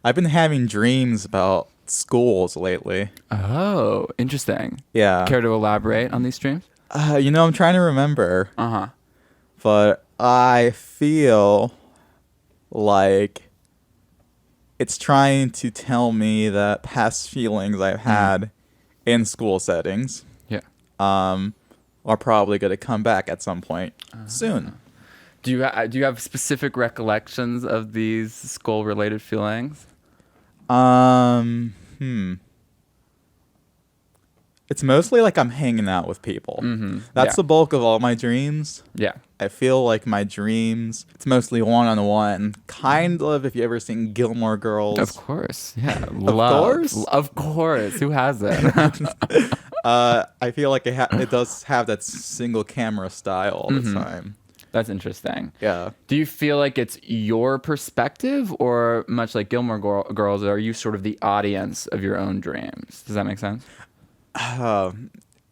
I've been having dreams about schools lately. Oh, interesting. Yeah. Care to elaborate on these dreams? I'm trying to remember, Uh-huh. but I feel like it's trying to tell me that past feelings I've had in school settings Yeah. are probably going to come back at some point soon. Do you have specific recollections of these school-related feelings? It's mostly like I'm hanging out with people. That's Yeah. the bulk of all my dreams. Yeah. I feel like my dreams, it's mostly one-on-one. Kind of, if you ever seen Gilmore Girls. Of course. Yeah. course? Of course. Who hasn't? I feel like it does have that single camera style all the time. That's interesting. Yeah. Do you feel like it's your perspective, or much like Gilmore Girls, are you sort of the audience of your own dreams? Does that make sense?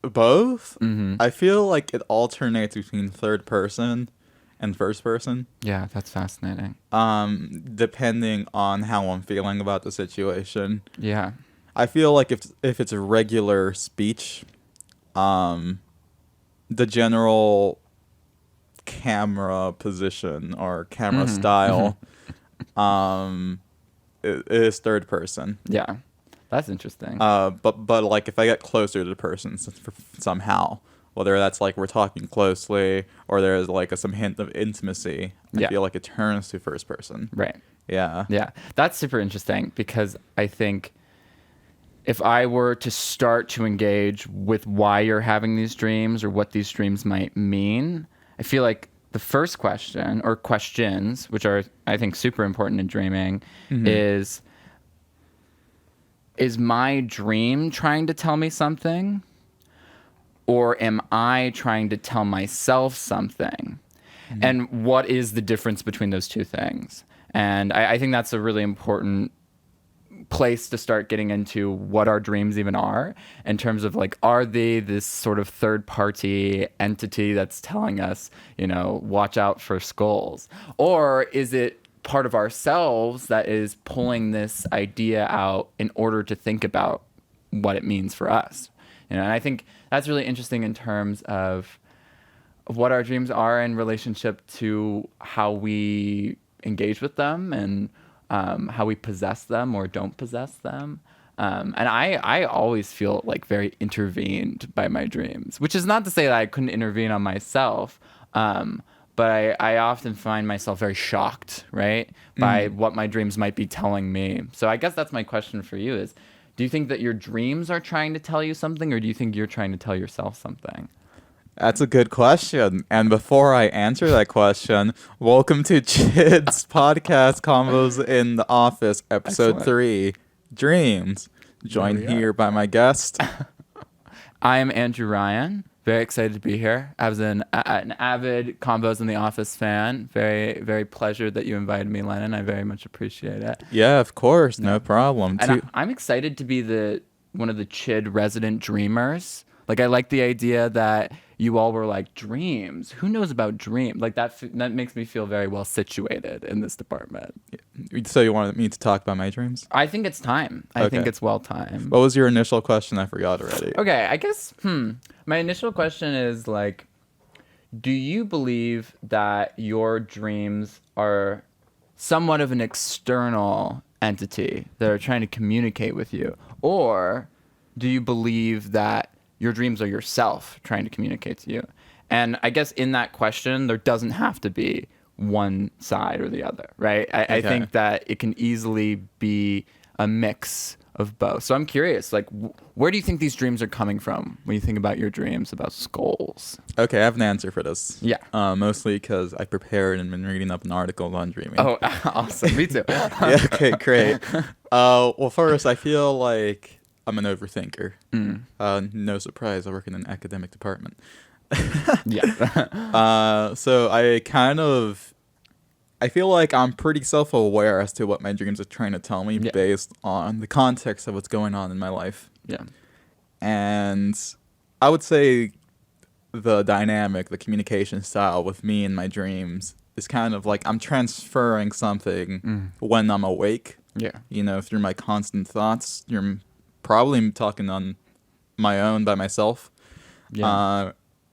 Both. I feel like it alternates between third person and first person, Yeah, that's fascinating. depending on how I'm feeling about the situation. Yeah. I feel like if it's a regular speech, the general camera position or camera style is third person. Yeah. That's interesting. But like if I get closer to the person somehow, whether that's like we're talking closely or there's like some hint of intimacy, I feel like it turns to first person. Right. Yeah. Yeah. That's super interesting, because I think if I were to start to engage with why you're having these dreams or what these dreams might mean, I feel like the first question, or questions, which are, I think, super important in dreaming, is my dream trying to tell me something? Or am I trying to tell myself something? And what is the difference between those two things? And I think that's a really important place to start getting into what our dreams even are, in terms of like, are they this sort of third party entity that's telling us, watch out for skulls? Or is it part of ourselves that is pulling this idea out in order to think about what it means for us? And I think that's really interesting in terms of what our dreams are in relationship to how we engage with them, and how we possess them or don't possess them. And I always feel like very intervened by my dreams, which is not to say that I couldn't intervene on myself. But I often find myself very shocked, right, by what my dreams might be telling me. So I guess that's my question for you is, do you think that your dreams are trying to tell you something, or do you think you're trying to tell yourself something? That's a good question. And before I answer that question, welcome to Chid's podcast, Convos in the Office, episode Excellent. 3, Dreams. Joined here by my guest. I am Andrew Ryan. Very excited to be here. I was an avid Convos in the Office fan. Very, very pleasured that you invited me, Lenan. I very much appreciate it. Yeah, of course. No problem. And I'm excited to be one of the Chid resident dreamers. Like, I like the idea that you all were like, dreams? Who knows about dreams? Like, that makes me feel very well situated in this department. So you wanted me to talk about my dreams? I think it's time. I think it's well timed. What was your initial question? I forgot already. Okay, I guess, my initial question is, like, do you believe that your dreams are somewhat of an external entity that are trying to communicate with you? Or do you believe that your dreams are yourself trying to communicate to you? And I guess in that question, there doesn't have to be one side or the other, right? I think that it can easily be a mix of both. So I'm curious, like, where do you think these dreams are coming from when you think about your dreams about skulls? Okay, I have an answer for this. Yeah. Mostly because I prepared and been reading up an article on dreaming. Oh, awesome. Me too. Yeah, okay, great. Well, first, I feel like I'm an overthinker. No surprise, I work in an academic department. Yeah. So I feel like I'm pretty self-aware as to what my dreams are trying to tell me based on the context of what's going on in my life. Yeah. And I would say the dynamic, the communication style with me and my dreams is kind of like I'm transferring something when I'm awake Yeah. Through my constant thoughts. You're probably talking on my own by myself. Yeah.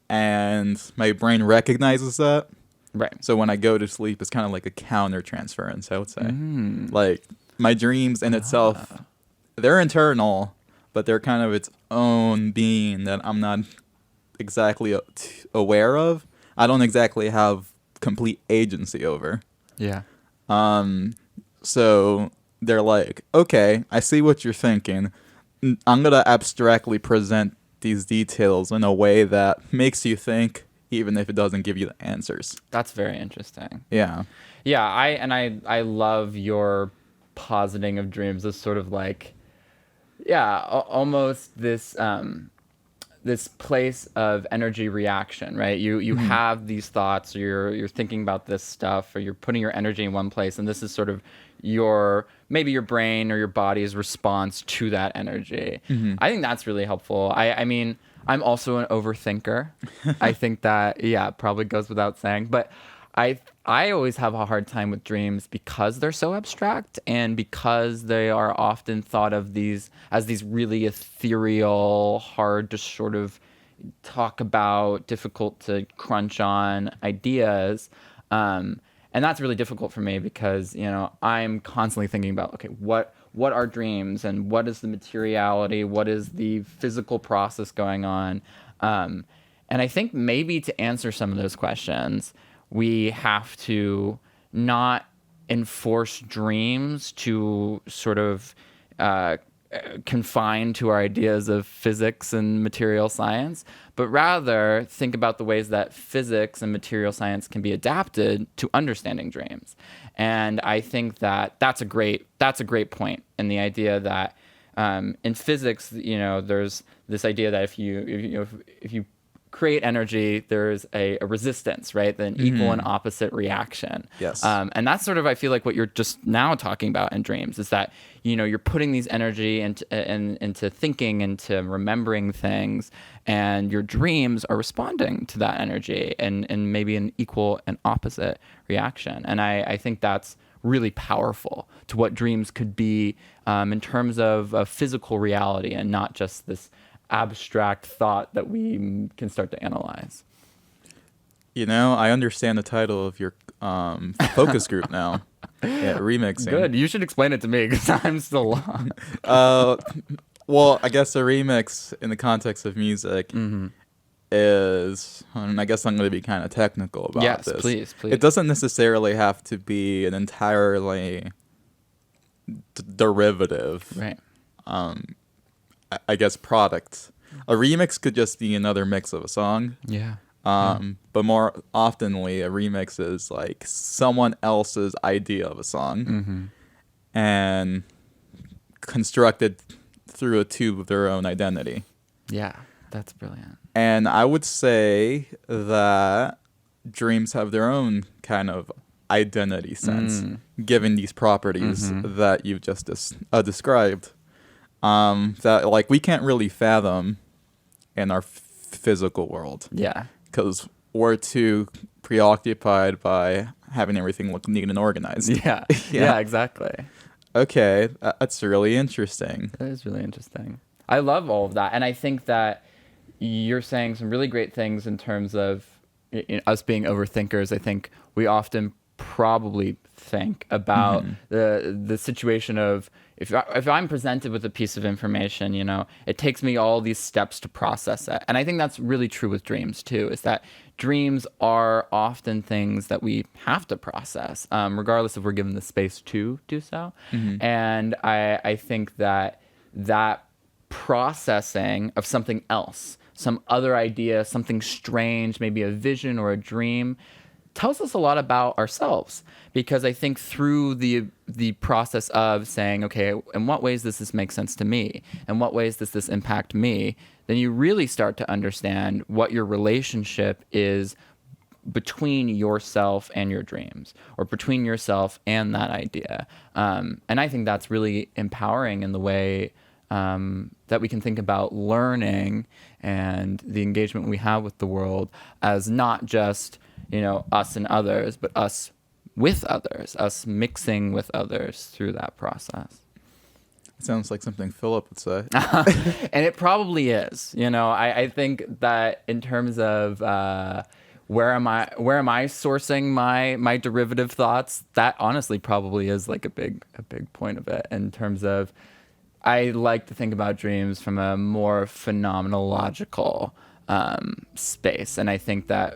And my brain recognizes that. Right. So when I go to sleep, it's kind of like a counter transference, I would say. Mm. Like my dreams in itself, they're internal, but they're kind of its own being that I'm not exactly aware of. I don't exactly have complete agency over. Yeah. So they're like, okay, I see what you're thinking. I'm going to abstractly present these details in a way that makes you think, even if it doesn't give you the answers. That's very interesting. Yeah. Yeah, I love your positing of dreams as sort of like, almost this place of energy reaction, right? You have these thoughts, or you're thinking about this stuff, or you're putting your energy in one place, and this is sort of maybe your brain or your body's response to that energy. I think that's really helpful. I mean, I'm also an overthinker. I think that, probably goes without saying, but I always have a hard time with dreams because they're so abstract and because they are often thought of as these really ethereal, hard to sort of talk about, difficult to crunch on ideas. And that's really difficult for me because, I'm constantly thinking about, okay, what are dreams and what is the materiality? What is the physical process going on? And I think maybe to answer some of those questions, we have to not enforce dreams to sort of confine to our ideas of physics and material science, but rather think about the ways that physics and material science can be adapted to understanding dreams. And I think that that's a great point in the idea that in physics, there's this idea that if you create energy, there's a resistance, right? An equal and opposite reaction. Yes. And that's sort of, I feel like, what you're just now talking about in dreams is that, you're putting these energy into thinking, into remembering things, and your dreams are responding to that energy and maybe an equal and opposite reaction. And I think that's really powerful to what dreams could be in terms of physical reality and not just this abstract thought that we can start to analyze. I understand the title of your focus group now. Yeah, remixing. Good. You should explain it to me because I'm still lost. Well, I guess a remix in the context of music is, and I guess I'm going to be kind of technical about this. Yes, please. It doesn't necessarily have to be an entirely derivative. Right. I guess product. A remix could just be another mix of a song. Yeah. But more oftenly, a remix is like someone else's idea of a song and constructed through a tube of their own identity. Yeah, that's brilliant. And I would say that dreams have their own kind of identity sense, given these properties that you've just described. That like we can't really fathom in our physical world. Yeah. Because we're too preoccupied by having everything look neat and organized. Yeah. Yeah, exactly. Okay, that's really interesting. That is really interesting. I love all of that. And I think that you're saying some really great things in terms of us being overthinkers. I think we often probably think about the situation of if I'm presented with a piece of information, it takes me all these steps to process it. And I think that's really true with dreams too, is that dreams are often things that we have to process, regardless if we're given the space to do so. And I think that processing of something else, some other idea, something strange, maybe a vision or a dream, tells us a lot about ourselves, because I think through the process of saying, okay, in what ways does this make sense to me? In what ways does this impact me? Then you really start to understand what your relationship is between yourself and your dreams, or between yourself and that idea. And I think that's really empowering in the way that we can think about learning and the engagement we have with the world as not just us and others, but us with others, us mixing with others through that process. It sounds like something Philip would say. And it probably is. I think that in terms of where am I sourcing my derivative thoughts, that honestly probably is like a big point of it, in terms of I like to think about dreams from a more phenomenological space. And I think that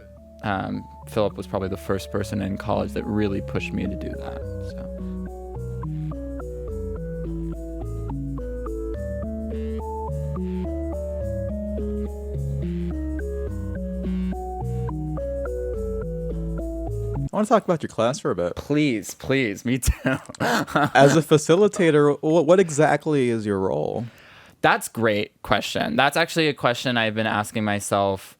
Philip was probably the first person in college that really pushed me to do that. So. I want to talk about your class for a bit. Please, me too. As a facilitator, what exactly is your role? That's a great question. That's actually a question I've been asking myself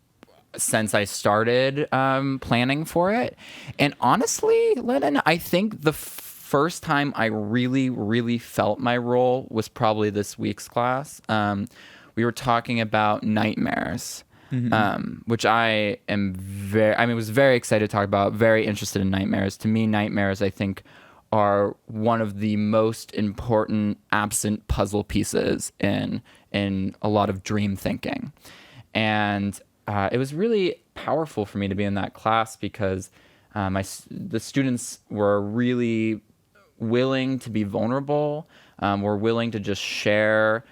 since I started planning for it. And honestly, Lenan, I think the first time I really, really felt my role was probably this week's class. We were talking about nightmares. Which I was very excited to talk about, very interested in nightmares. To me, nightmares, I think, are one of the most important absent puzzle pieces in a lot of dream thinking. And it was really powerful for me to be in that class because the students were really willing to be vulnerable, were willing to just share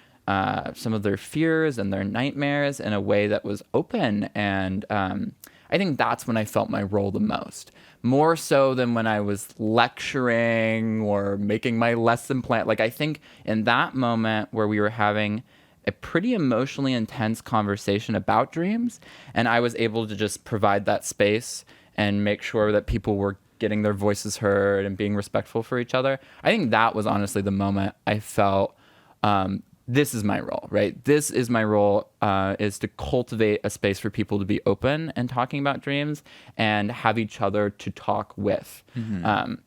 some of their fears and their nightmares in a way that was open. And I think that's when I felt my role the most. More so than when I was lecturing or making my lesson plan. Like, I think in that moment where we were having a pretty emotionally intense conversation about dreams, and I was able to just provide that space and make sure that people were getting their voices heard and being respectful for each other. I think that was honestly the moment I felt this is my role, right? This is my role, is to cultivate a space for people to be open and talking about dreams and have each other to talk with.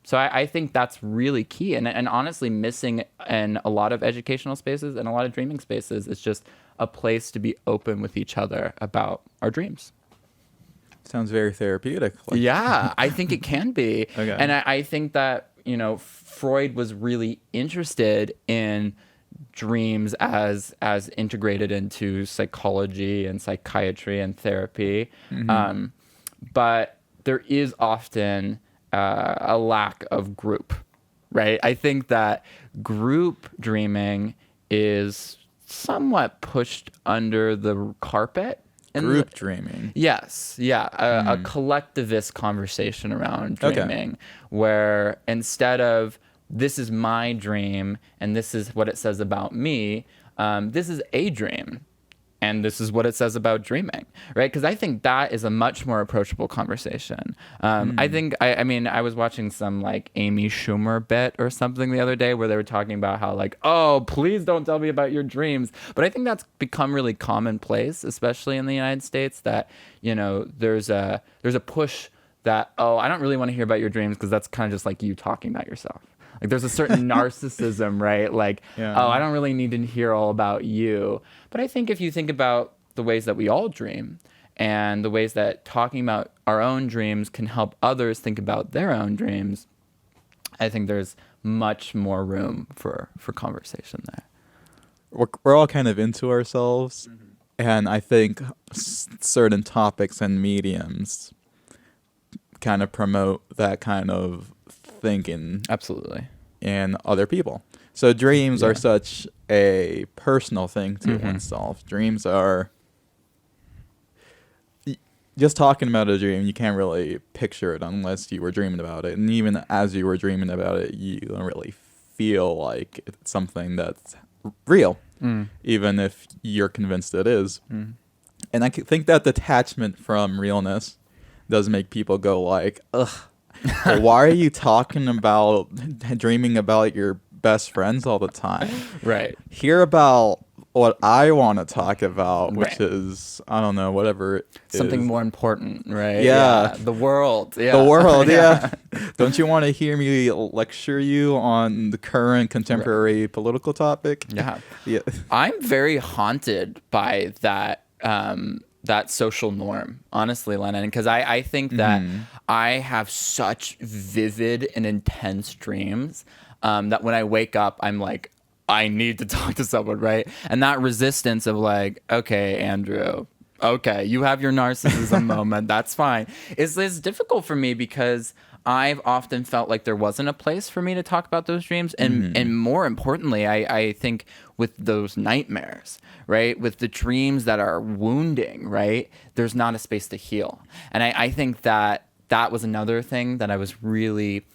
So I think that's really key. And honestly, missing in a lot of educational spaces and a lot of dreaming spaces is just a place to be open with each other about our dreams. Sounds very therapeutic. Yeah, I think it can be. Okay. And I think that, Freud was really interested in dreams as integrated into psychology and psychiatry and therapy. But there is often a lack of group, right? I think that group dreaming is somewhat pushed under the carpet. Group dreaming. Yes. Yeah. A collectivist conversation around dreaming, where instead of this is my dream and this is what it says about me, this is a dream and this is what it says about dreaming, right? Because I think that is a much more approachable conversation. I think, I was watching some like Amy Schumer bit or something the other day where they were talking about how like, oh, please don't tell me about your dreams. But I think that's become really commonplace, especially in the United States, that, there's a push that, oh, I don't really want to hear about your dreams because that's kind of just like you talking about yourself. Like there's a certain narcissism, right? Like, oh, I don't really need to hear all about you. But I think if you think about the ways that we all dream and the ways that talking about our own dreams can help others think about their own dreams, I think there's much more room for conversation there. We're all kind of into ourselves. And I think certain topics and mediums kind of promote that kind of thinking. Absolutely. In other people. So dreams are such a personal thing to oneself. Dreams are just talking about a dream, you can't really picture it unless you were dreaming about it. And even as you were dreaming about it, you don't really feel like it's something that's real, even if you're convinced it is. And I think that detachment from realness does make people go like, ugh, why are you talking about dreaming about your best friends all the time? Right. Hear about what I want to talk about, which is, I don't know, whatever it something is. more important, right? Yeah. The world. Yeah. The world, yeah. Don't you want to hear me lecture you on the current contemporary political topic? Yeah. Yeah. I'm very haunted by that that social norm, honestly, Lenan, because I think that I have such vivid and intense dreams that when I wake up, I'm like, I need to talk to someone, right? And that resistance of like, okay, Andrew, okay, you have your narcissism moment, that's fine. It's difficult for me because I've often felt like there wasn't a place for me to talk about those dreams. And more importantly, I think with those nightmares, right? With the dreams that are wounding, right? There's not a space to heal. And I think that was another thing that I was really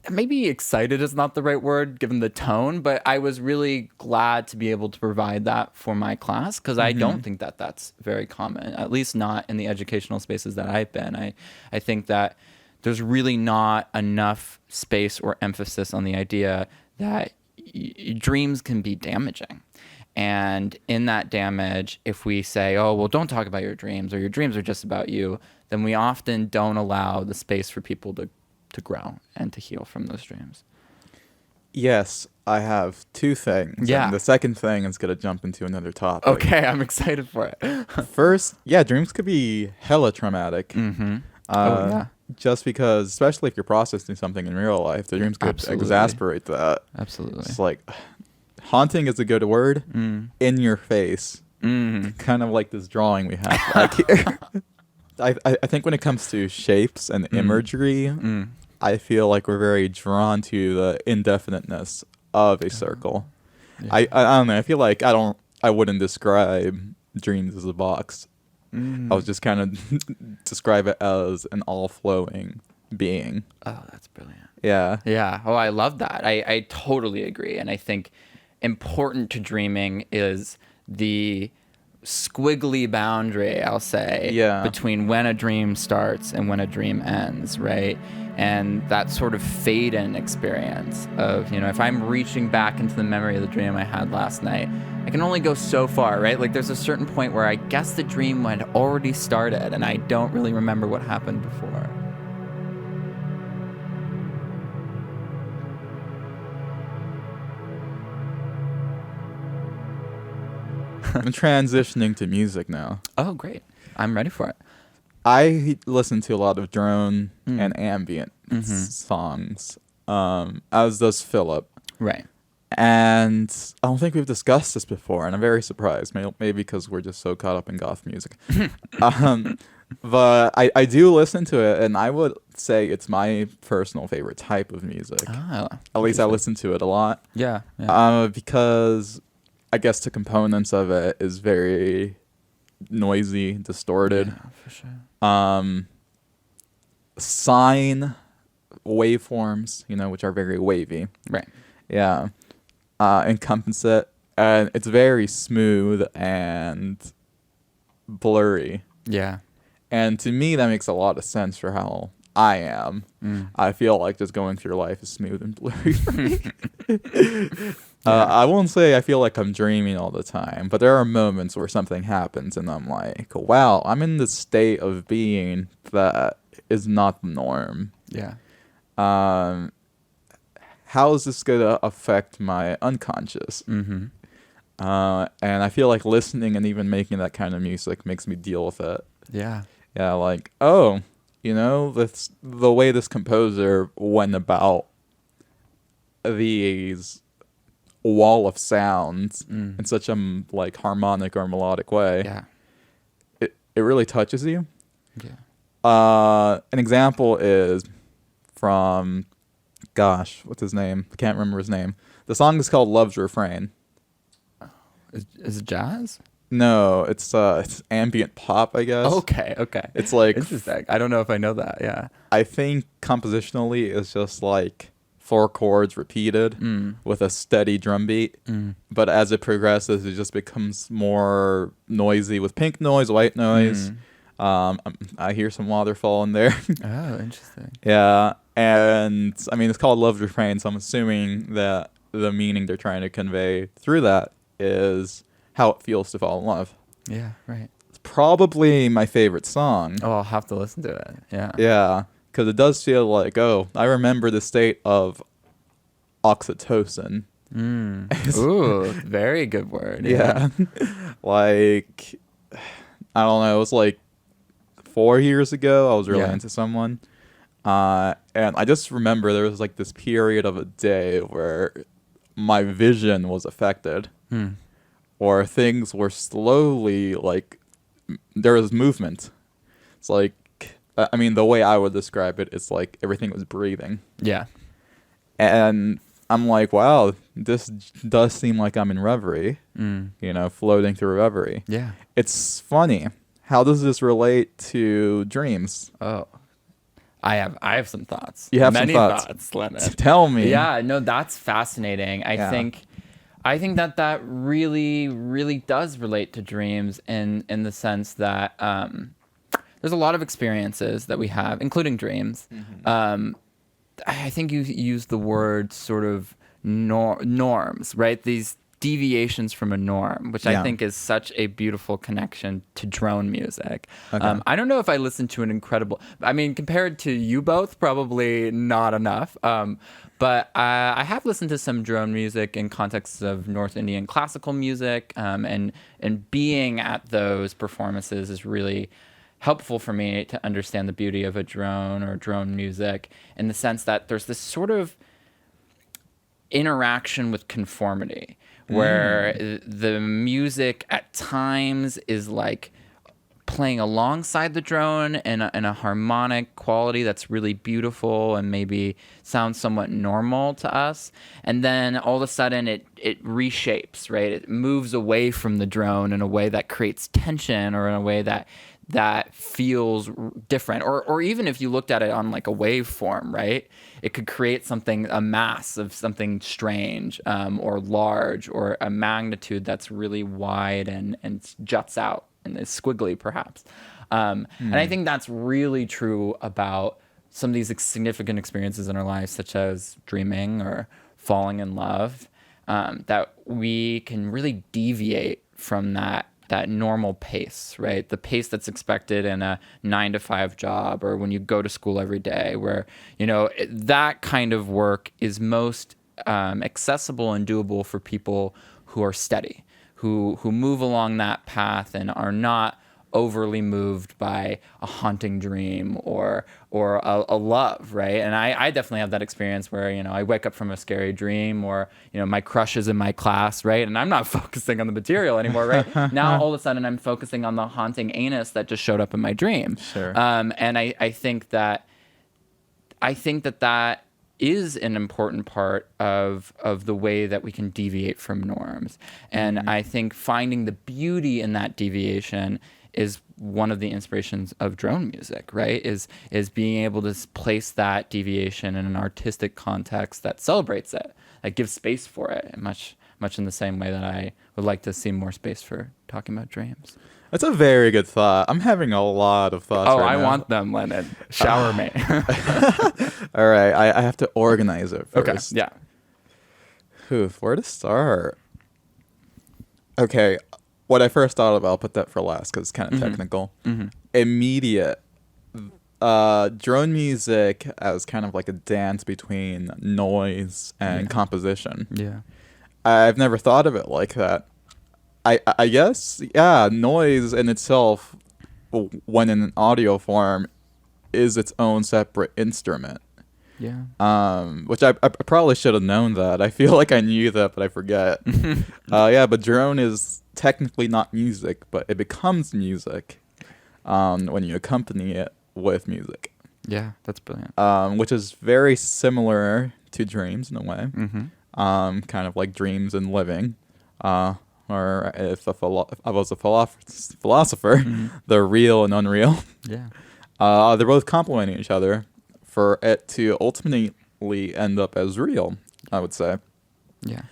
maybe excited is not the right word given the tone, but I was really glad to be able to provide that for my class because I don't think that that's very common, at least not in the educational spaces that I've been. I think that there's really not enough space or emphasis on the idea that dreams can be damaging. And in that damage, if we say, oh, well, don't talk about your dreams or your dreams are just about you, then we often don't allow the space for people to grow and to heal from those dreams. Yes, I have two things. Yeah. And the second thing is going to jump into another topic. Okay, I'm excited for it. First, yeah, dreams could be hella traumatic. Mm-hmm. Yeah. Just because, especially if you're processing something in real life, the dreams could exasperate that. Absolutely. It's like, haunting is a good word. In your face. Kind of like this drawing we have back here. I think when it comes to shapes and imagery, I feel like we're very drawn to the indefiniteness of a circle. Yeah. I don't know. I feel like I wouldn't describe dreams as a box. I would just kind of describe it as an all-flowing being. Oh, that's brilliant. Yeah. Yeah. Oh, I love that. I totally agree. And I think important to dreaming is the squiggly boundary, I'll say, between when a dream starts and when a dream ends, right? And that sort of fade-in experience of, if I'm reaching back into the memory of the dream I had last night, I can only go so far, right? Like there's a certain point where I guess the dream had already started and I don't really remember what happened before. I'm transitioning to music now. Oh, great. I'm ready for it. I listen to a lot of drone and ambient songs, as does Philip. Right. And I don't think we've discussed this before, and I'm very surprised. Maybe because we're just so caught up in goth music. But I do listen to it, and I would say it's my personal favorite type of music. Oh, at least I listen to it a lot. Yeah. Because I guess the components of it is very noisy, distorted. Yeah, for sure. Sine waveforms, which are very wavy. Right. Yeah. Encompass it. And it's very smooth and blurry. Yeah. And to me, that makes a lot of sense for how I am. I feel like just going through life is smooth and blurry for me. I won't say I feel like I'm dreaming all the time, but there are moments where something happens and I'm like, wow, I'm in this state of being that is not the norm. Yeah. How is this going to affect my unconscious? And I feel like listening and even making that kind of music makes me deal with it. Yeah. Yeah, like, oh, that's the way this composer went about these wall of sounds in such a harmonic or melodic way. Yeah. It really touches you. Yeah. An example is from, what's his name? I can't remember his name. The song is called Love's Refrain. Is it jazz? No, it's ambient pop, I guess. Okay. It's like interesting. I don't know if I know that. Yeah. I think compositionally it's just like 4 chords repeated with a steady drum beat. But as it progresses, it just becomes more noisy with pink noise, white noise. I hear some waterfall in there. Oh, interesting. Yeah. And I mean, it's called Love's Refrain, so I'm assuming that the meaning they're trying to convey through that is how it feels to fall in love. Yeah, right. It's probably my favorite song. Oh, I'll have to listen to it. Yeah. Yeah, because it does feel like, I remember the state of oxytocin. Ooh, very good word. Yeah. Like, I don't know, it was like 4 years ago. I was really Yeah. into someone. And I just remember there was like this period of a day where my vision was affected, or things were slowly like there was movement. It's like, I mean, the way I would describe it, it's like everything was breathing. Yeah. And I'm like, wow, this does seem like I'm in reverie, floating through reverie. Yeah. It's funny. How does this relate to dreams? Oh, I have some thoughts. You have many some thoughts. Leonard. Tell me. Yeah, no, that's fascinating. I think that really, really does relate to dreams in the sense that there's a lot of experiences that we have, including dreams. I think you used the word sort of norms, right? These deviations from a norm, which I think is such a beautiful connection to drone music. Okay. I don't know if I listened to an incredible, I mean, compared to you both, probably not enough. But I have listened to some drone music in contexts of North Indian classical music, and being at those performances is really helpful for me to understand the beauty of a drone or drone music, in the sense that there's this sort of interaction with conformity, where the music at times is like playing alongside the drone in a harmonic quality that's really beautiful and maybe sounds somewhat normal to us. And then all of a sudden it reshapes, right? It moves away from the drone in a way that creates tension, or in a way that feels different, or even if you looked at it on like a waveform, right, it could create something, a mass of something strange, or large, or a magnitude that's really wide and juts out and is squiggly perhaps. And I think that's really true about some of these significant experiences in our lives, such as dreaming or falling in love, that we can really deviate from that normal pace, right? The pace that's expected in a 9-to-5 job, or when you go to school every day, where, that kind of work is most accessible and doable for people who are steady, who move along that path and are not overly moved by a haunting dream or a love, right? And I definitely have that experience where, I wake up from a scary dream, or, my crush is in my class, right? And I'm not focusing on the material anymore, right? Now, all of a sudden, I'm focusing on the haunting anus that just showed up in my dream. Sure. And I think that is an important part of the way that we can deviate from norms. And I think finding the beauty in that deviation is one of the inspirations of drone music, right? Is being able to place that deviation in an artistic context that celebrates it, that gives space for it, much in the same way that I would like to see more space for talking about dreams. That's a very good thought. I'm having a lot of thoughts right now. I want them, Lenan. Shower me. All right, I have to organize it Okay, first. yeah. Where to start? Okay, what I first thought about, I'll put that for last because it's kind of technical. Immediate. Drone music as kind of like a dance between noise and composition. Yeah. I've never thought of it like that. I guess, yeah, noise in itself, when in an audio form, is its own separate instrument. Yeah. Which I probably should have known that. I feel like I knew that, but I forget. Yeah, but drone is technically not music, but it becomes music when you accompany it with music. Yeah, that's brilliant. Which is very similar to dreams in a way. Kind of like dreams and living. Or if I was a philosopher, the real and unreal. Yeah. They're both complementing each other for it to ultimately end up as real, I would say. Yeah.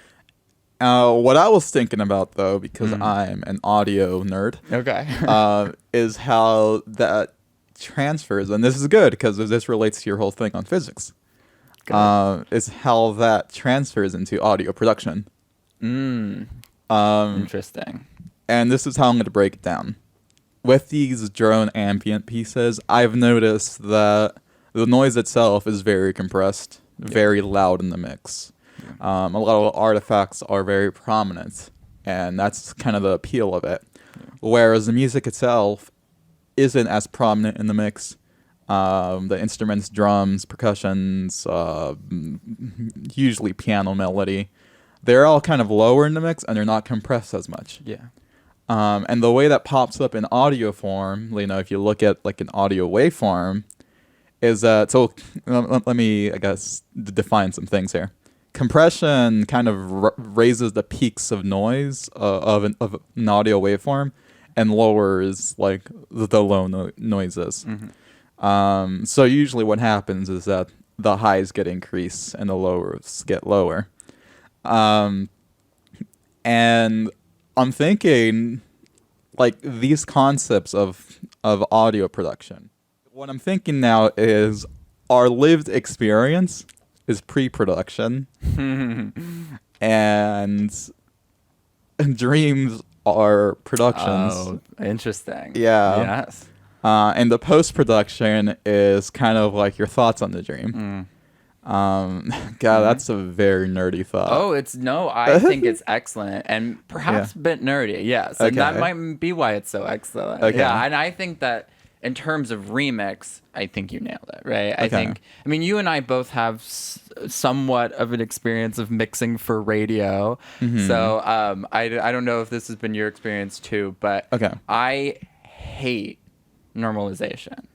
What I was thinking about, though, because I'm an audio nerd, Okay. is how that transfers, and this is good because this relates to your whole thing on physics, is how that transfers into audio production. Interesting. And this is how I'm going to break it down. With these drone ambient pieces, I've noticed that the noise itself is very compressed, very loud in the mix. A lot of artifacts are very prominent, and that's kind of the appeal of it. whereas the music itself isn't as prominent in the mix. The instruments, drums, percussions, usually piano melody, they're all kind of lower in the mix and they're not compressed as much. Yeah. And the way that pops up in audio form, if you look at like an audio waveform, is that, so let me, I guess, define some things here. Compression kind of raises the peaks of noise of an audio waveform and lowers like the low noises. So usually what happens is that the highs get increased and the lows get lower. And I'm thinking like these concepts of audio production. What I'm thinking now is our lived experience is pre-production and dreams are productions. Oh, interesting. Yeah. Yes. And the post-production is kind of like your thoughts on the dream. God, that's a very nerdy thought. Oh, I think it's excellent and perhaps a bit nerdy. Yes. And that might be why it's so excellent. Okay. Yeah. And I think that in terms of remix, I think you nailed it, right? I mean, you and I both have somewhat of an experience of mixing for radio. So I don't know if this has been your experience too, but I hate normalization.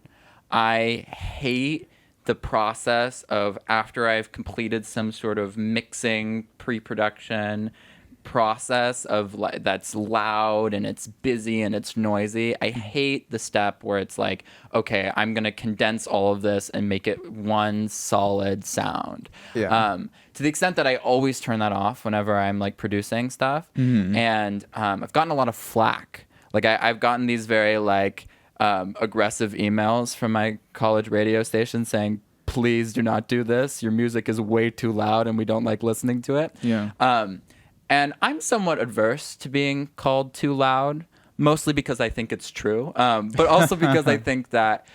I hate the process of after I've completed some sort of mixing pre-production process of that's loud and it's busy and it's noisy. I hate the step where it's like, okay, I'm gonna condense all of this and make it one solid sound. To the extent that I always turn that off whenever I'm like producing stuff. And I've gotten a lot of flack. Like I've gotten these very like aggressive emails from my college radio station saying, please do not do this. Your music is way too loud and we don't like listening to it. And I'm somewhat adverse to being called too loud, mostly because I think it's true, but also because I think that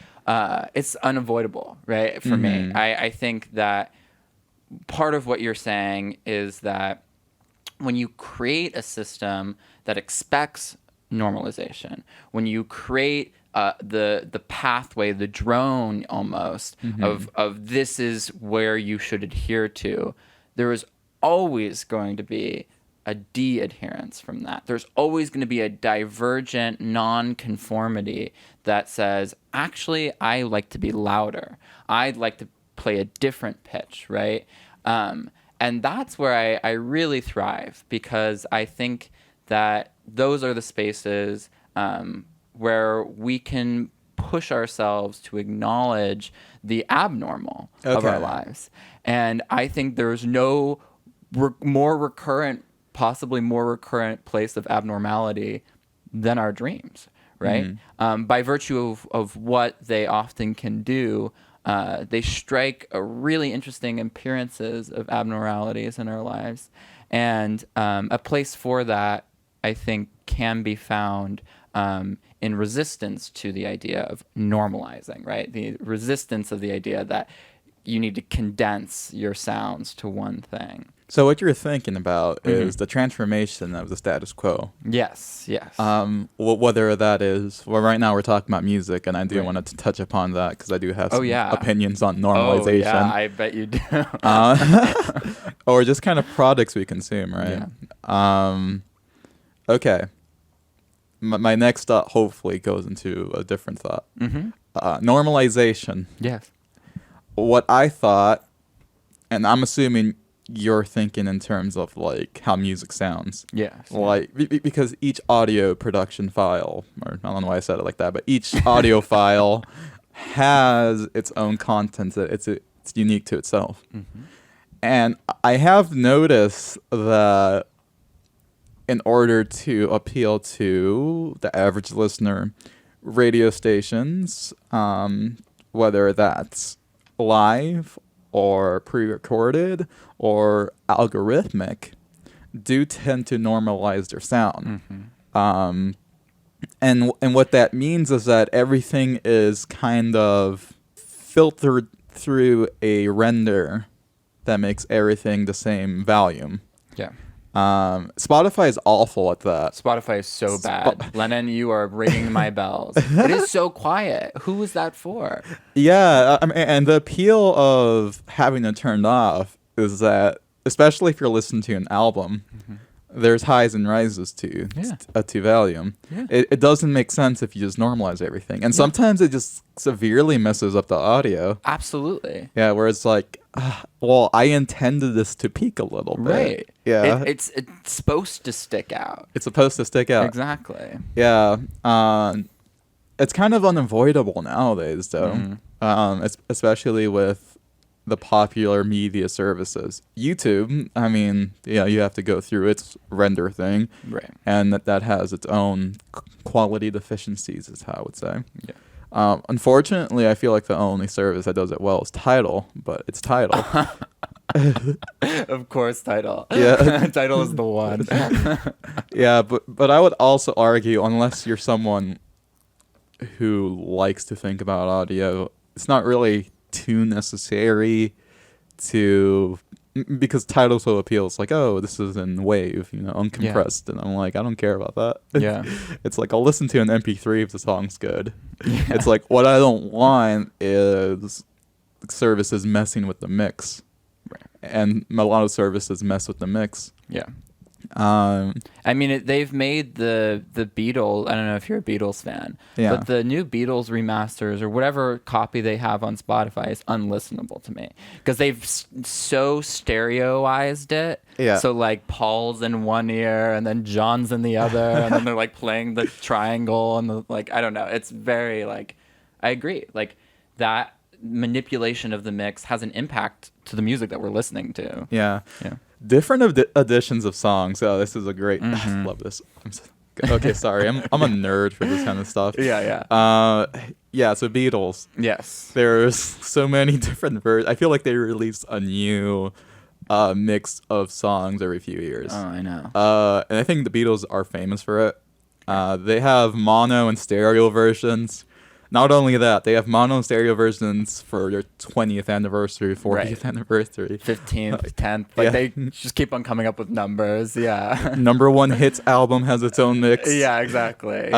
it's unavoidable, right, for me. I think that part of what you're saying is that when you create a system that expects normalization, when you create the pathway, the drone almost, of this is where you should adhere to, there is always going to be a de-adherence from that. There's always going to be a divergent non-conformity that says, actually, I like to be louder. I'd like to play a different pitch, right? And that's where I really thrive, because I think that those are the spaces where we can push ourselves to acknowledge the abnormal of our lives. And I think there's no possibly more recurrent place of abnormality than our dreams, right? By virtue of what they often can do, they strike a really interesting appearances of abnormalities in our lives. And a place for that, I think, can be found in resistance to the idea of normalizing, right? The resistance of the idea that you need to condense your sounds to one thing. So what you're thinking about is the transformation of the status quo. Yes. Whether that is, well, right now we're talking about music, and I do want to touch upon that because I do have some opinions on normalization. Oh, yeah, I bet you do. Or just kind of products we consume, right? Yeah. Okay. My next thought hopefully goes into a different thought. Normalization. Yes. What I thought, and I'm assuming you're thinking in terms of like how music sounds. Yes. Like because each audio production file, or I don't know why I said it like that, but each audio file has its own content that it's unique to itself. And I have noticed that in order to appeal to the average listener, radio stations, whether that's live or pre-recorded or algorithmic, do tend to normalize their sound. And what that means is that everything is kind of filtered through a render that makes everything the same volume. Yeah. Spotify is awful at that. Spotify is so bad. Lenan, you are ringing my bells. It is so quiet. Who was that for? Yeah, I mean, and the appeal of having it turned off is that, especially if you're listening to an album, there's highs and rises to volume. Yeah. It doesn't make sense if you just normalize everything, and sometimes it just severely messes up the audio. Absolutely. Yeah, where it's like, well, I intended this to peak a little bit. Right. Yeah. It's supposed to stick out. It's supposed to stick out. Exactly. Yeah. It's kind of unavoidable nowadays, though. Especially with the popular media services. YouTube, I mean, yeah, you have to go through its render thing. Right. And that has its own quality deficiencies, is how I would say. Yeah. Unfortunately, I feel like the only service that does it well is Tidal, but it's Tidal. Of course, Tidal. Yeah. Tidal is the one. Yeah, but I would also argue, unless you're someone who likes to think about audio, it's not really too necessary to, because Tidal so appeals, like, oh, this is in wave, uncompressed, and I'm like, I don't care about that. Yeah. It's like, I'll listen to an MP3 if the song's good. Yeah. It's like, what I don't want is services messing with the mix. Right. And a lot of services mess with the mix. Yeah. I mean, they've made the Beatles. I don't know if you're a Beatles fan, but the new Beatles remasters or whatever copy they have on Spotify is unlistenable to me because they've so stereoized it. Yeah. So like Paul's in one ear and then John's in the other, and then they're like playing the triangle and the, like, I don't know. It's very like, I agree. Like that manipulation of the mix has an impact to the music that we're listening to. Yeah. Yeah. Different editions of songs. Oh, this is a great. I love this. Okay, sorry. I'm a nerd for this kind of stuff. Yeah. Yeah. So Beatles. Yes. There's so many different versions. I feel like they release a new mix of songs every few years. Oh, I know. And I think the Beatles are famous for it. They have mono and stereo versions. Not only that, they have mono and stereo versions for their 20th anniversary, 40th anniversary. 15th, 10th. Like, they just keep on coming up with numbers. Yeah. Number one hits album has its own mix. Yeah, exactly.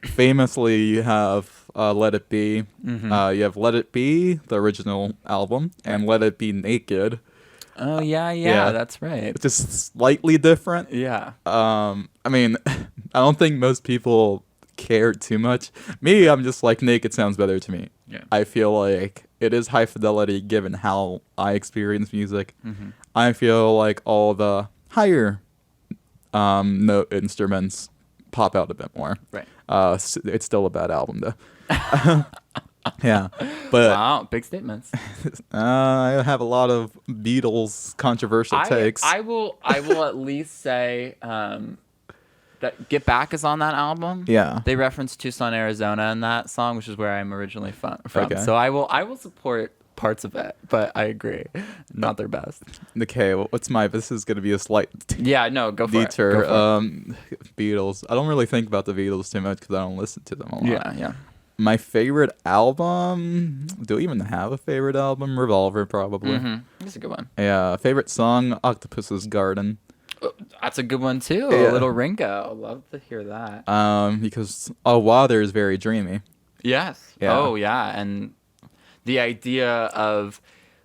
Famously, you have Let It Be. You have Let It Be, the original album, and Let It Be Naked. Oh, yeah, that's right. It's just slightly different. Yeah. I mean, I don't think most people care too much. Me, I'm just like, Naked sounds better to me. Yeah. I feel like it is high fidelity given how I experience music. I feel like all the higher note instruments pop out a bit more. Right. It's still a bad album though. Yeah, but wow, big statements. I have a lot of Beatles controversial takes. I will at least say that Get Back is on that album. Yeah. They reference Tucson, Arizona in that song, which is where I'm originally from. Okay. So I will support parts of it, but I agree, not their best. Okay, well, this is going to be a slight go for detour. it. Go for it. Beatles. I don't really think about the Beatles too much because I don't listen to them a lot. Yeah. My favorite album? Do we even have a favorite album? Revolver, probably. That's a good one. Yeah. Favorite song? Octopus's Garden. That's a good one too. Yeah. A little Ringo. Love to hear that. Because Water is very dreamy. Yes. Yeah. Oh yeah, and the idea of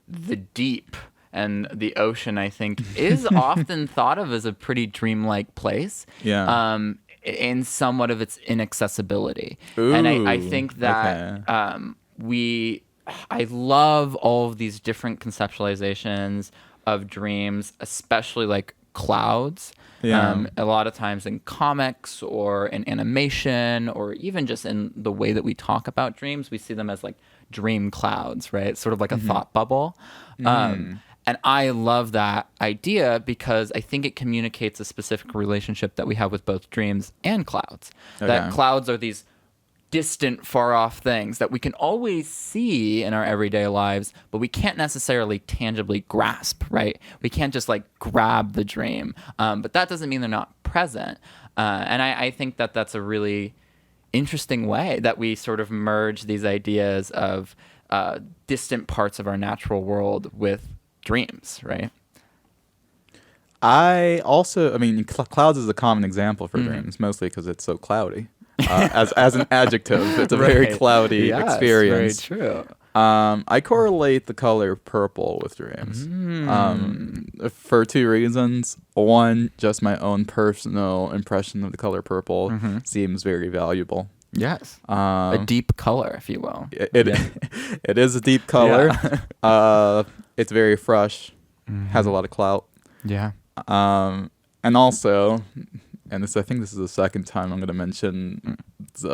the deep and the ocean, I think, is often thought of as a pretty dreamlike place. Yeah. In somewhat of its inaccessibility. Ooh, and I think that I love all of these different conceptualizations of dreams, especially like clouds. Yeah. A lot of times in comics or in animation or even just in the way that we talk about dreams, we see them as like dream clouds, right? Sort of like a thought bubble. And I love that idea because I think it communicates a specific relationship that we have with both dreams and clouds. Okay. That clouds are these distant, far-off things that we can always see in our everyday lives, but we can't necessarily tangibly grasp, right? We can't just like grab the dream. But that doesn't mean they're not present. And I think that that's a really interesting way that we sort of merge these ideas of distant parts of our natural world with dreams, right? I mean, clouds is a common example for dreams, mostly because it's so cloudy. As an adjective, it's a very Right. cloudy Yes, experience. very true. I correlate the color purple with dreams for two reasons. One, just my own personal impression of the color purple seems very valuable. Yes. A deep color, if you will. It it is a deep color. It's very fresh, has a lot of clout. Yeah. And also, and I think this is the second time I'm going to mention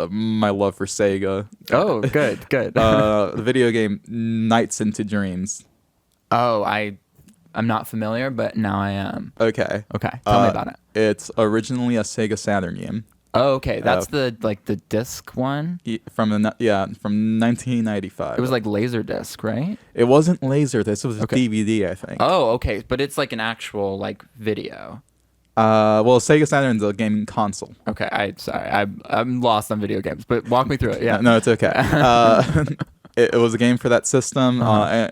my love for Sega. Oh, good, good. The video game Nights into Dreams. Oh, I'm not familiar, but now I am. Okay. Okay, tell me about it. It's originally a Sega Saturn game. Oh, okay, that's the disc one. From 1995. It was like Laserdisc, right? It wasn't laser. This was a DVD, I think. Oh, okay, but it's like an actual like video. Well, Sega Saturn's a gaming console. Okay, I'm lost on video games, but walk me through it. Yeah. No, it's okay. It was a game for that system,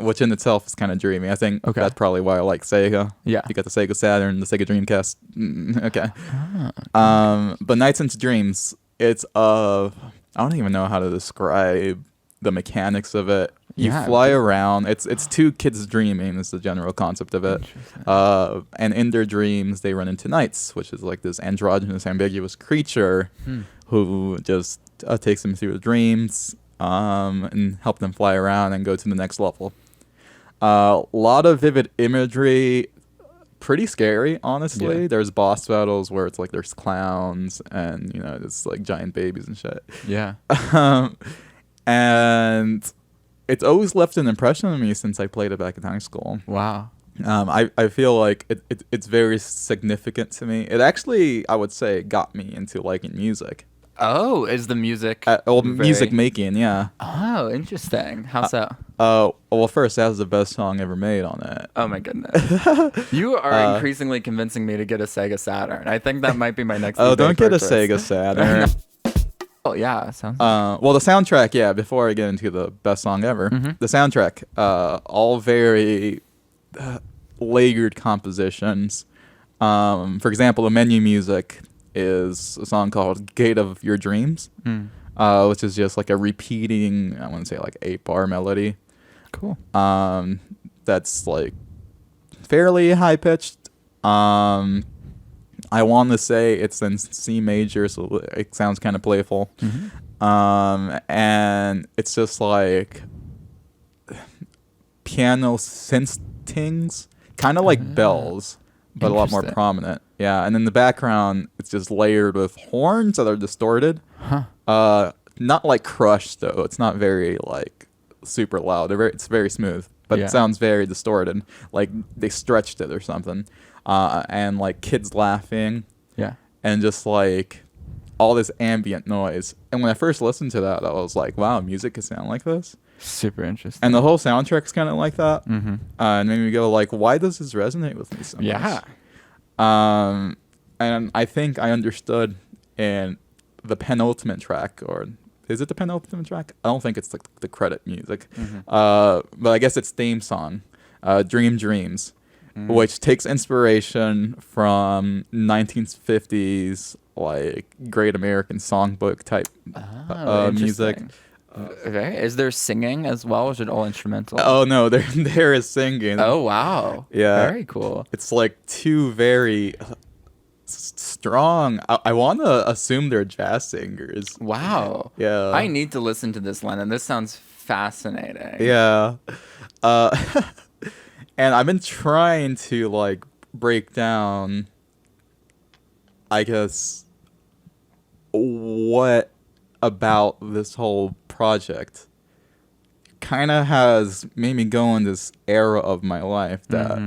which in itself is kind of dreamy. I think that's probably why I like Sega. Yeah. You got the Sega Saturn, the Sega Dreamcast. Okay. But Nights into Dreams, it's I don't even know how to describe the mechanics of it. You fly around. It's two kids dreaming is the general concept of it. And in their dreams, they run into knights, which is like this androgynous, ambiguous creature who just takes them through the dreams and help them fly around and go to the next level. A lot of vivid imagery, pretty scary, honestly. Yeah. There's boss battles where it's like there's clowns and, you know, it's like giant babies and shit. Yeah. And it's always left an impression on me since I played it back in high school. Wow. I feel like it's very significant to me. It actually, I would say, got me into liking music. Oh, is the music? Music making, yeah. Oh, interesting. How so? Well, first, that was the best song ever made on it. Oh my goodness. You are increasingly convincing me to get a Sega Saturn. I think that might be my next. Oh, don't get a purchase. Sega Saturn. Oh yeah, sounds. Well, the soundtrack, yeah. Before I get into the best song ever, the soundtrack, all very layered compositions. For example, the menu music is a song called "Gate of Your Dreams," which is just like a repeating, I want to say like 8-bar melody. Cool. That's like fairly high pitched. I want to say it's in C major, so it sounds kind of playful. And it's just like piano synth-tings, kind of like bells, but a lot more prominent. Yeah, and in the background, it's just layered with horns that are distorted. Not like crushed, though. It's not very, like, super loud. It's very smooth, but it sounds very distorted. Like they stretched it or something. And, like, kids laughing. Yeah. And just, like, all this ambient noise. And when I first listened to that, I was like, wow, music can sound like this? Super interesting. And the whole soundtrack's kind of like that. And made me go, like, why does this resonate with me so much? Yeah. And I think I understood in the penultimate track, or is it the penultimate track? I don't think it's the credit music. But I guess it's theme song, Dreams, which takes inspiration from 1950s, like, Great American Songbook type music. Okay. Is there singing as well, or is it all instrumental? Oh, no, there is singing. Oh, wow. Yeah. Very cool. It's like two very strong. I want to assume they're jazz singers. Wow. Yeah. I need to listen to this, Lenan. This sounds fascinating. Yeah. And I've been trying to, like, break down, I guess, what about this whole project kind of has made me go in this era of my life that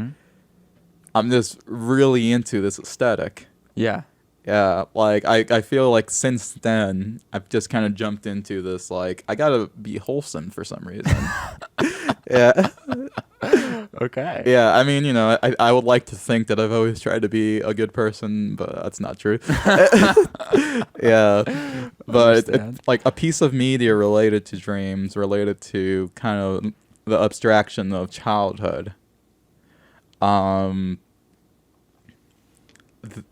I'm just really into this aesthetic. Yeah. Yeah, like I feel like since then I've just kind of jumped into this, like, I gotta be wholesome for some reason. Yeah. Okay. Yeah, I mean, you know, I would like to think that I've always tried to be a good person, but that's not true. Yeah, but it's like a piece of media related to dreams, related to kind of the abstraction of childhood.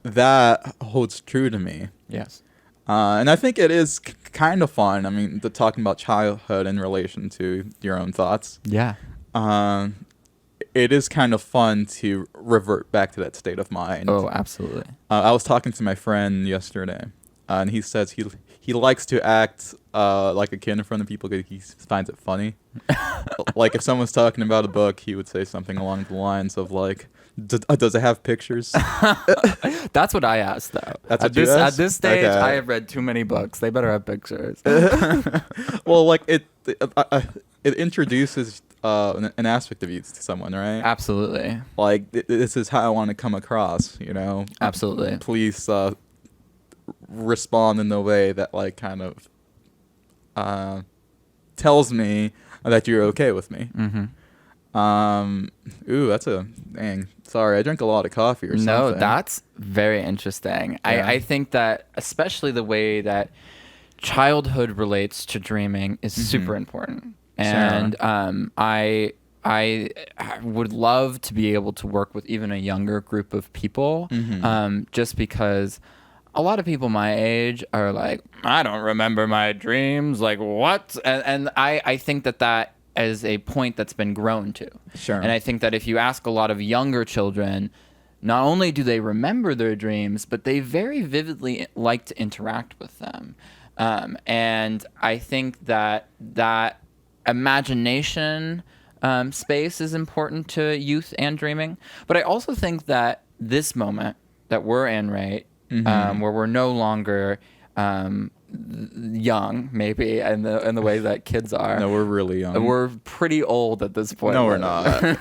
that holds true to me. Yes. And I think it is kind of fun. I mean, talking about childhood in relation to your own thoughts. Yeah. It is kind of fun to revert back to that state of mind. Oh, absolutely. I was talking to my friend yesterday, and he says he likes to act like a kid in front of people because he finds it funny. Like if someone's talking about a book, he would say something along the lines of like, "Does it have pictures?" That's what I asked, though. That's what you asked? At this stage, Okay. I have read too many books. They better have pictures. Well, like it introduces an aspect of you to someone, right? Absolutely. Like this is how I want to come across, you know. Absolutely. Please respond in the way that like kind of tells me that you're okay with me. Mm-hmm. Ooh, that's a dang. Sorry, I drank a lot of coffee or something. No, that's very interesting. Yeah. I think that especially the way that childhood relates to dreaming is super important. And I would love to be able to work with even a younger group of people, just because a lot of people my age are like, I don't remember my dreams. Like, what? And I think that is a point that's been grown to. Sure. And I think that if you ask a lot of younger children, not only do they remember their dreams, but they very vividly like to interact with them. And I think that imagination space is important to youth and dreaming. But I also think that this moment that we're in, right, where we're no longer young, maybe, in the way that kids are. No, we're really young. We're pretty old at this point. No, we're not.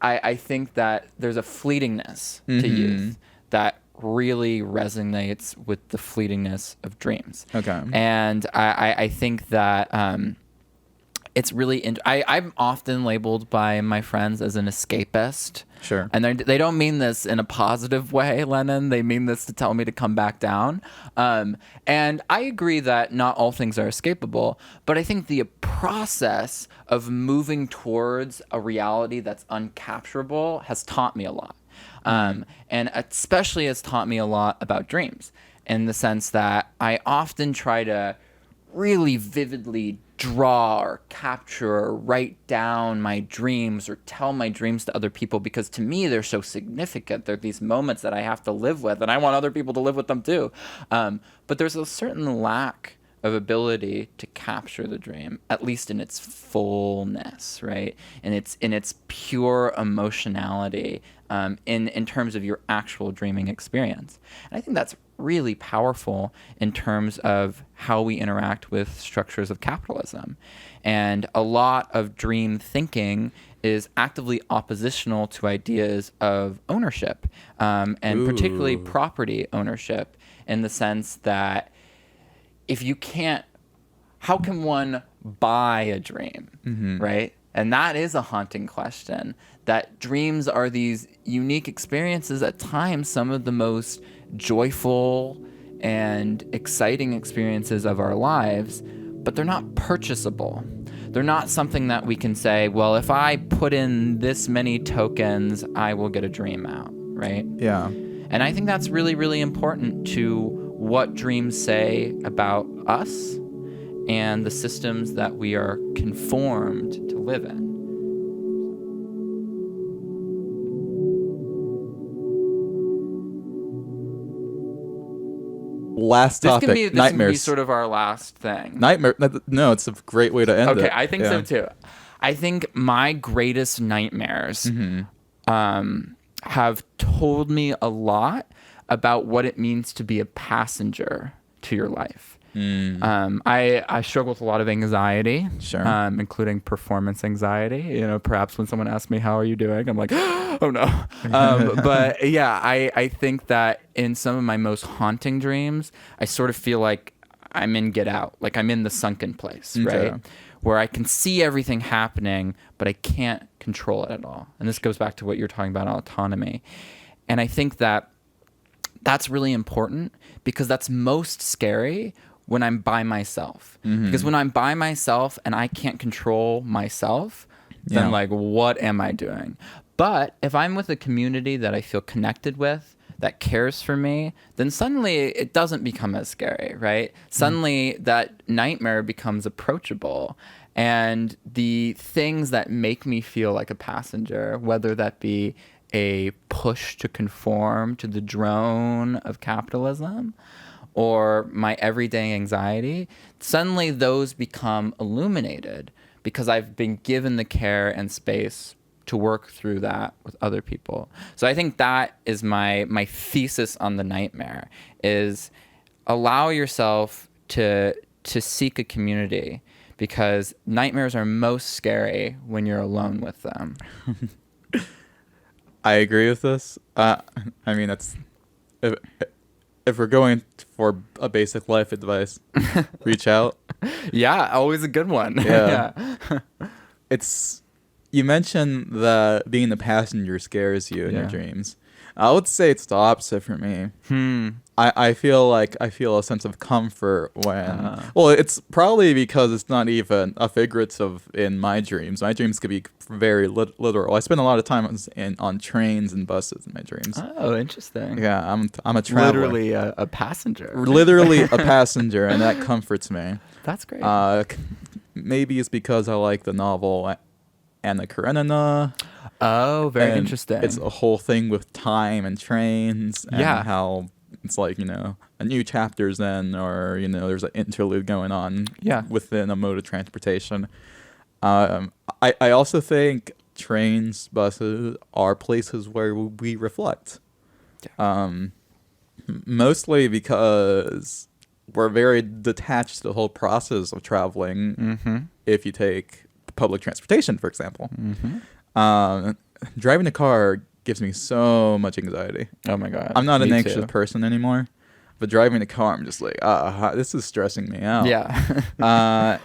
I think that there's a fleetingness to youth that really resonates with the fleetingness of dreams. Okay. And I think that it's really I'm often labeled by my friends as an escapist. Sure. And they don't mean this in a positive way, Lenan. They mean this to tell me to come back down. And I agree that not all things are escapable, but I think the process of moving towards a reality that's uncapturable has taught me a lot. And especially has taught me a lot about dreams, in the sense that I often try to really vividly draw or capture or write down my dreams or tell my dreams to other people, because to me they're so significant. They're these moments that I have to live with, and I want other people to live with them too. But there's a certain lack of ability to capture the dream, at least in its fullness, right? And in its pure emotionality, in terms of your actual dreaming experience. And I think that's really powerful in terms of how we interact with structures of capitalism. And a lot of dream thinking is actively oppositional to ideas of ownership, and particularly property ownership, in the sense that if you can't, how can one buy a dream, right? And that is a haunting question, that dreams are these unique experiences, at times some of the most joyful and exciting experiences of our lives, but they're not purchasable. They're not something that we can say, well, if I put in this many tokens, I will get a dream out, right? Yeah. And I think that's really, really important to what dreams say about us and the systems that we are conformed to live in. Last topic, this nightmares. can be sort of our last thing. Nightmare? No, it's a great way to end it. Okay, I think so too. I think my greatest nightmares have told me a lot about what it means to be a passenger to your life. I struggle with a lot of anxiety, sure, including performance anxiety. You know, perhaps when someone asks me, how are you doing? I'm like, oh no. But yeah, I think that in some of my most haunting dreams, I sort of feel like I'm in Get Out, like I'm in the sunken place, right? Where I can see everything happening, but I can't control it at all. And this goes back to what you're talking about, autonomy. And I think that that's really important, because that's most scary when I'm by myself. Because when I'm by myself and I can't control myself, then Yeah. like, what am I doing? But if I'm with a community that I feel connected with, that cares for me, then suddenly it doesn't become as scary, right? Suddenly that nightmare becomes approachable. And the things that make me feel like a passenger, whether that be a push to conform to the drone of capitalism or my everyday anxiety, suddenly those become illuminated because I've been given the care and space to work through that with other people. So I think that is my thesis on the nightmare, is allow yourself to seek a community, because nightmares are most scary when you're alone with them. I agree with this. I mean, that's if we're going for a basic life advice, reach out. Yeah, always a good one. Yeah. Yeah. It's you mentioned that being the passenger scares you in your Yeah. dreams. I would say it's the opposite for me. I feel like I feel a sense of comfort when well, it's probably because it's not even a figurative in my dreams. My dreams could be very literal. I spend a lot of time on trains and buses in my dreams. Oh, interesting. Yeah, I'm a traveler. Literally a passenger. Literally a passenger, and that comforts me. That's great. Maybe it's because I like the novel Anna Karenina. Oh, very and interesting. It's a whole thing with time and trains and Yeah. how it's like, a new chapter's in, or, there's an interlude going on Yeah. within a mode of transportation. I also think trains, buses are places where we reflect. Mostly because we're very detached to the whole process of traveling. If you take public transportation, for example. Driving a car gives me so much anxiety. Oh my God. I'm not an Me anxious too. person anymore, but driving a car, I'm just like, this is stressing me out. Yeah.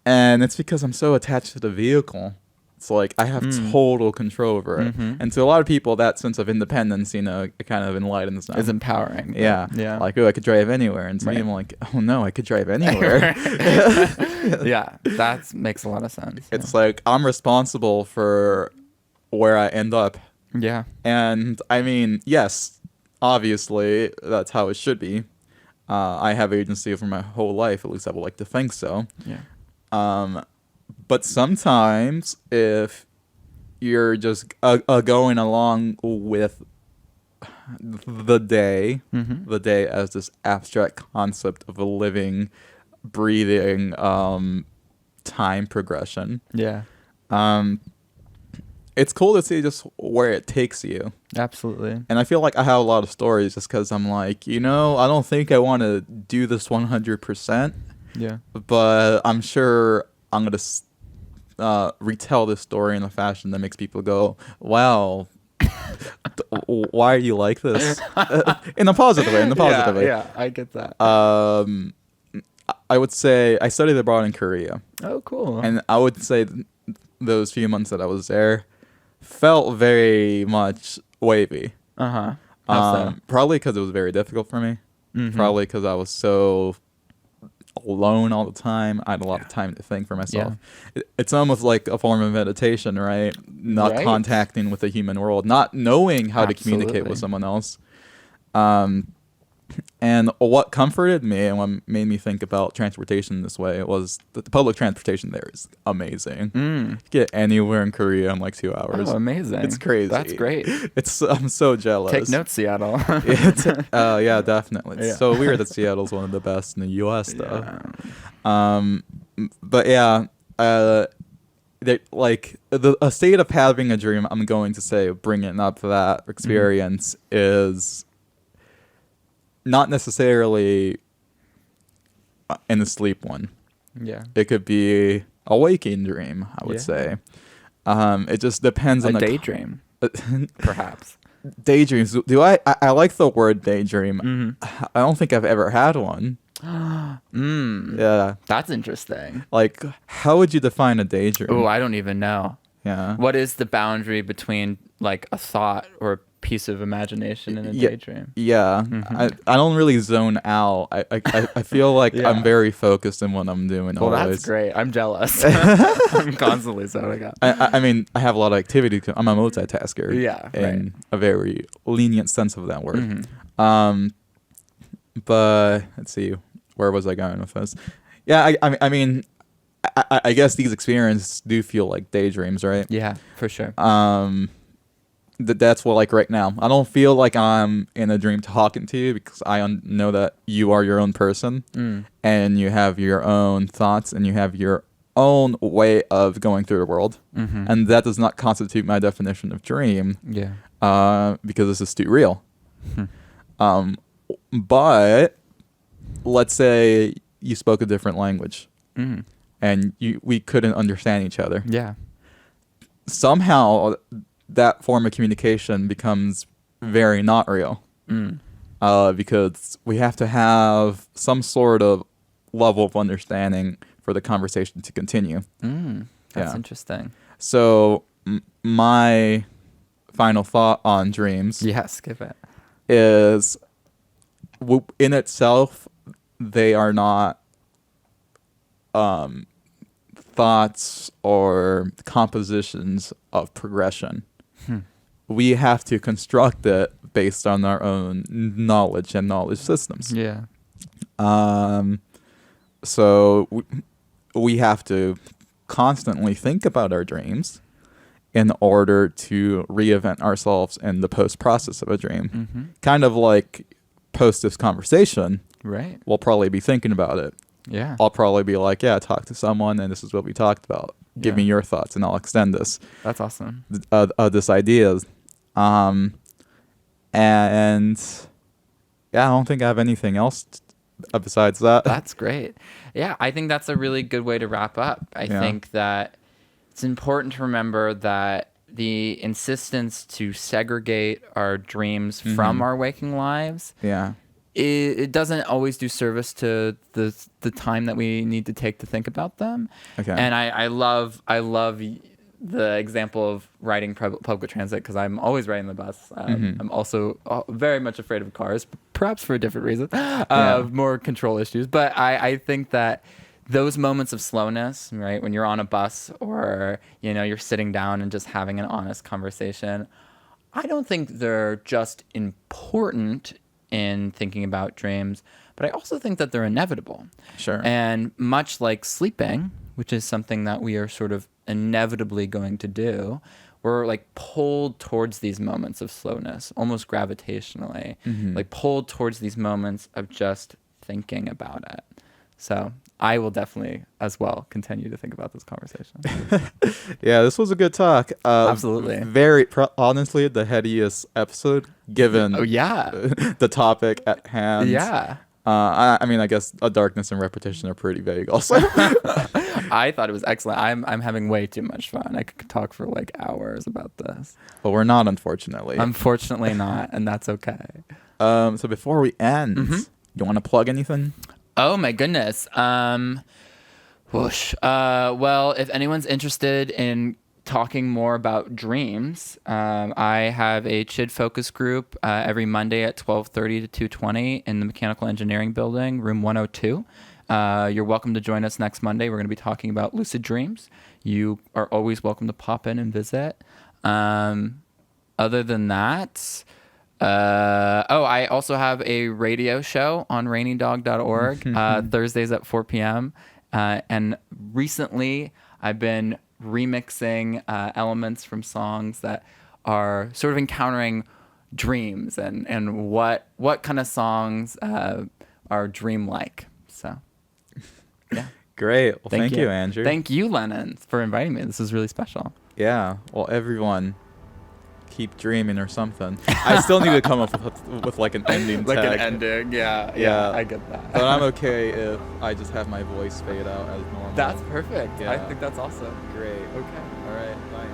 And it's because I'm so attached to the vehicle. It's like I have total control over it. And to a lot of people, that sense of independence, it kind of enlightens them. Is empowering. but- Yeah. Yeah. Like, I could drive anywhere. And to me, Right. I'm like, oh no, I could drive anywhere. Yeah. That makes a lot of sense. It's like I'm responsible for where I end up. Yeah. And I mean, yes, obviously that's how it should be. I have agency over my whole life, at least I would like to think so. Yeah. But sometimes if you're just going along with the day as this abstract concept of a living, breathing time progression, Yeah. it's cool to see just where it takes you. Absolutely. And I feel like I have a lot of stories just because I'm like, I don't think I want to do this 100%, Yeah. but I'm sure I'm going to retell this story in a fashion that makes people go, wow, why are you like this? In a positive way, way. Yeah, I get that. I would say I studied abroad in Korea. Oh, cool. And I would say those few months that I was there felt very much wavy. Uh-huh. How so? Probably because it was very difficult for me. Probably because I was so alone all the time. I had a lot of time to think for myself. It's almost like a form of meditation, right? Not Right. contacting with the human world, not knowing how to communicate Absolutely. with someone else. And what comforted me and what made me think about transportation this way was that the public transportation there is amazing. You get anywhere in Korea in like 2 hours. Oh, amazing. It's crazy. That's great. I'm so jealous. Take notes, Seattle. Yeah, definitely. It's Yeah. so weird that Seattle's one of the best in the U.S. though. But yeah, a state of having a dream, I'm going to say, bringing up that experience is not necessarily in the sleep one. Yeah. It could be a waking dream, I would Yeah. say. It just depends A on the daydream, perhaps. daydreams. Do I like the word daydream. I don't think I've ever had one. Yeah. That's interesting. Like, how would you define a daydream? Oh, I don't even know. Yeah. What is the boundary between like a thought or a piece of imagination in a daydream? Yeah. I don't really zone out. I feel like Yeah. I'm very focused in what I'm doing. Well, always. that's great. I'm jealous. I'm constantly zoning out. I mean, I have a lot of activity. I'm a multitasker. Yeah, in a very lenient sense of that word. Mm-hmm. But let's see, where was I going with this? Yeah, I mean, I guess these experiences do feel like daydreams, right? Yeah, for sure. That's what, like, right now, I don't feel like I'm in a dream talking to you, because I know that you are your own person, and you have your own thoughts, and you have your own way of going through the world, and that does not constitute my definition of dream. Yeah. Because this is too real. But let's say you spoke a different language, and we couldn't understand each other. Yeah. Somehow that form of communication becomes very not real, because we have to have some sort of level of understanding for the conversation to continue. That's interesting. So my final thought on dreams, Yes, give it. is in itself, they are not thoughts or compositions of progression. We have to construct it based on our own knowledge and knowledge systems. Yeah. So we have to constantly think about our dreams in order to reinvent ourselves in the post-process of a dream. Kind of like post this conversation, Right. we'll probably be thinking about it. Yeah. I'll probably be like, yeah, talk to someone, and this is what we talked about. Give me your thoughts, and I'll extend this. That's awesome. This idea. And yeah, I don't think I have anything else besides that. That's great. Yeah, I think that's a really good way to wrap up. I think that it's important to remember that the insistence to segregate our dreams from our waking lives, it doesn't always do service to the time that we need to take to think about them. Okay. And I love the example of riding public transit, because I'm always riding the bus. I'm also very much afraid of cars, perhaps for a different reason, more control issues. But I think that those moments of slowness, right, when you're on a bus or, you're sitting down and just having an honest conversation, I don't think they're just important in thinking about dreams, but I also think that they're inevitable. Sure. And much like sleeping, which is something that we are sort of inevitably going to do, we're like pulled towards these moments of slowness, almost gravitationally, like pulled towards these moments of just thinking about it. So I will definitely as well continue to think about this conversation. Yeah, this was a good talk. Absolutely. Very, honestly, the headiest episode, given the topic at hand. Yeah. I mean, I guess darkness and repetition are pretty vague also. I thought it was excellent. I'm having way too much fun. I could talk for like hours about this. But we're not, unfortunately. Unfortunately not, and that's okay. So before we end, you want to plug anything? Oh my goodness. Whoosh. Well, if anyone's interested in talking more about dreams, I have a CHID focus group every Monday at 12:30 to 2:20 in the Mechanical Engineering Building, room 102. You're welcome to join us next Monday. We're going to be talking about lucid dreams. You are always welcome to pop in and visit. Other than that, I also have a radio show on rainydog.org, Thursdays at 4 p.m. And recently I've been remixing elements from songs that are sort of encountering dreams and what kind of songs are dreamlike. So, yeah. Great. Well, thank you, Andrew. Thank you, Lenan, for inviting me. This is really special. Yeah. Well, everyone, keep dreaming or something. I still need to come up with like an ending like tag. an ending. Yeah, I get that. But I'm okay if I just have my voice fade out as normal. That's perfect. Yeah. I think that's awesome. Great. Okay. All right. Bye.